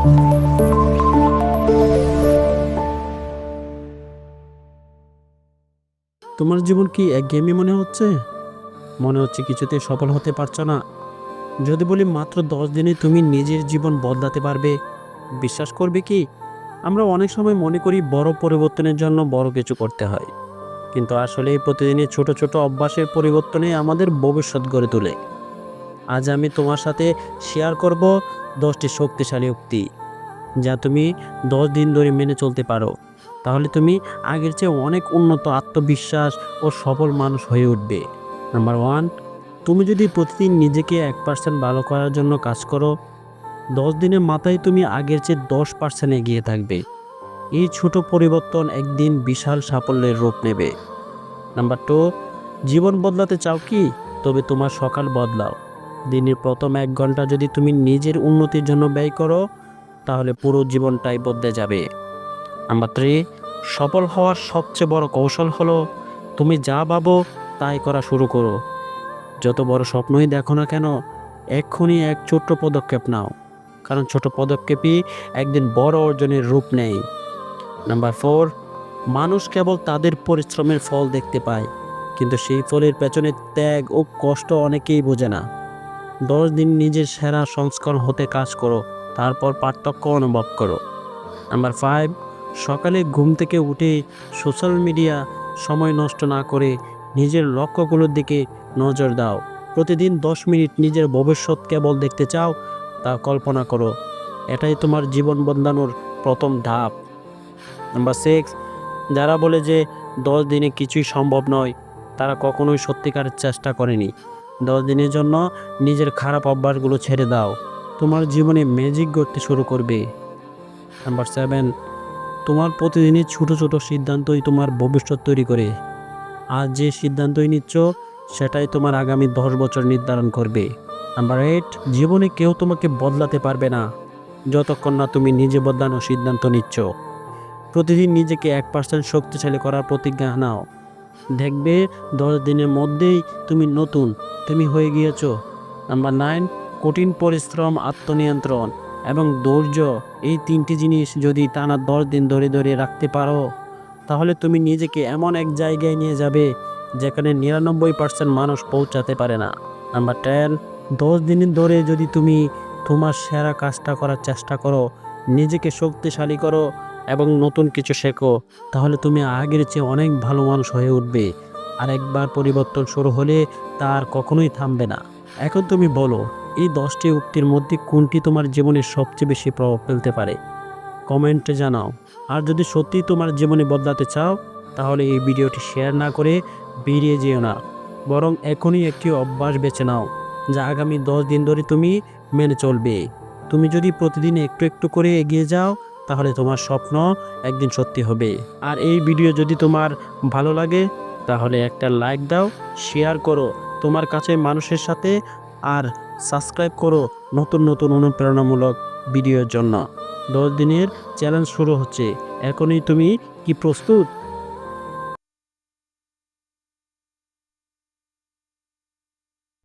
তোমার জীবন কি একঘেয়েমি মনে হচ্ছে? মনে হচ্ছে কিছুতে সফল হতে পারছো না? যদি বলি মাত্র 10 দিনে তুমি নিজের জীবন বদলাতে পারবে, বিশ্বাস করবে কি? আমরা অনেক সময় মনে করি বড় পরিবর্তনের জন্য বড় কিছু করতে হয়, কিন্তু আসলে এই প্রতিদিনের ছোট ছোট অভ্যাসের পরিবর্তনে আমাদের ভবিষ্যৎ গড়ে তোলে। আজ আমি তোমার সাথে শেয়ার করব 10টি শক্তিশালী উক্তি, যা তুমি 10 দিন ধরে মেনে চলতে পারো। তাহলে তুমি আগের চেয়ে অনেক উন্নত, আত্মবিশ্বাস ও সফল মানুষ হয়ে উঠবে। নাম্বার 1, তুমি যদি প্রতিদিন নিজেকে 1% ভালো করার জন্য কাজ করো, 10 দিনের মাথায় তুমি আগের চেয়ে 10% এগিয়ে থাকবে। এই ছোট পরিবর্তন একদিন বিশাল সাফল্যের রূপ নেবে। নাম্বার 2, জীবন বদলাতে চাও কি? তবে তোমার সকাল বদলাও। দিনের প্রথম 1 ঘন্টা যদি তুমি নিজের উন্নতির জন্য ব্যয় করো, তাহলে পুরো জীবনটাই বদলে যাবে। নাম্বার 3, সফল হওয়ার সবচেয়ে বড় কৌশল হলো তুমি যা ভাবো তাই করা শুরু করো। যত বড় স্বপ্নই দেখো না কেন, এক্ষুনি এক ছোট্ট পদক্ষেপ নাও, কারণ ছোট পদক্ষেপই একদিন বড় অর্জনের রূপ নেয়। নাম্বার 4, মানুষ কেবল তাদের পরিশ্রমের ফল দেখতে পায়, কিন্তু সেই ফলের পেছনে ত্যাগ ও কষ্ট অনেকেই বোঝে না। 10 দিন নিজের সেরা সংস্করণ হতে কাজ করো, তারপর পার্থক্য অনুভব করো। নাম্বার 5, সকালে ঘুম থেকে উঠে সোশ্যাল মিডিয়া সময় নষ্ট না করে নিজের লক্ষ্যগুলোর দিকে নজর দাও। প্রতিদিন 10 মিনিট নিজের ভবিষ্যৎ কেবল দেখতে চাও, তা কল্পনা করো। এটাই তোমার জীবন বদলানোর প্রথম ধাপ। নাম্বার 6, যারা বলে যে 10 দিনে কিছুই সম্ভব নয়, তারা কখনোই সত্যিকারের চেষ্টা করেনি। 10 দিনের জন্য নিজের খারাপ অভ্যাসগুলো ছেড়ে দাও, তোমার জীবনে ম্যাজিক ঘটতে শুরু করবে। নাম্বার 7, তোমার প্রতিদিনের ছোট ছোট সিদ্ধান্তই তোমার ভবিষ্যৎ তৈরি করে। আজ যে সিদ্ধান্তই নিচ্ছ, সেটাই তোমার আগামী 10 বছর নির্ধারণ করবে। নাম্বার 8, জীবনে কেউ তোমাকে বদলাতে পারবে না যতক্ষণ না তুমি নিজে বদলানোর সিদ্ধান্ত নিচ্ছ। প্রতিদিন নিজেকে 1% শক্তিশালী করার প্রতিজ্ঞা নাও। দেখবে 10 দিনের মধ্যেই তুমি নতুন, তুমি হয়ে গিয়েছো। নাম্বার 9, কঠিন পরিশ্রম, আত্মনিয়ন্ত্রণ এবং ধৈর্য, এই 3টি জিনিস যদি টানা 10 দিন ধরে ধরে রাখতে পারো, তাহলে তুমি নিজেকে এমন এক জায়গায় নিয়ে যাবে যেখানে 99% মানুষ পৌঁছাতে পারে না। নাম্বার 10, 10 দিন ধরে যদি তুমি তোমার সেরা কাজটা করার চেষ্টা করো, নিজেকে শক্তিশালী করো এবং নতুন কিছু শেখো, তাহলে তুমি আগের চেয়ে অনেক ভালো মানুষ হয়ে উঠবে। আর একবার পরিবর্তন শুরু হলে তা আর কখনোই থামবে না। এখন তুমি বলো, এই 10টি উক্তির মধ্যে কোনটি তোমার জীবনে সবচেয়ে বেশি প্রভাব ফেলতে পারে? কমেন্টে জানাও। আর যদি সত্যিই তোমার জীবনে বদলাতে চাও, তাহলে এই ভিডিওটি শেয়ার না করে বেরিয়ে যেও না, বরং এখনই একটি অভ্যাস বেছে নাও যা আগামী 10 দিন ধরে তুমি মেনে চলবে। তুমি যদি প্রতিদিন একটু একটু করে এগিয়ে যাও, তাহলে তোমার স্বপ্ন একদিন সত্যি হবে। আর এই ভিডিও যদি তোমার ভালো লাগে, তাহলে একটা লাইক দাও, শেয়ার করো তোমার কাছে মানুষের সাথে, আর সাবস্ক্রাইব করো নতুন নতুন অনুপ্রেরণামূলক ভিডিওর জন্য। 10 দিনের চ্যালেঞ্জ শুরু হচ্ছে, এখনই তুমি কি প্রস্তুত?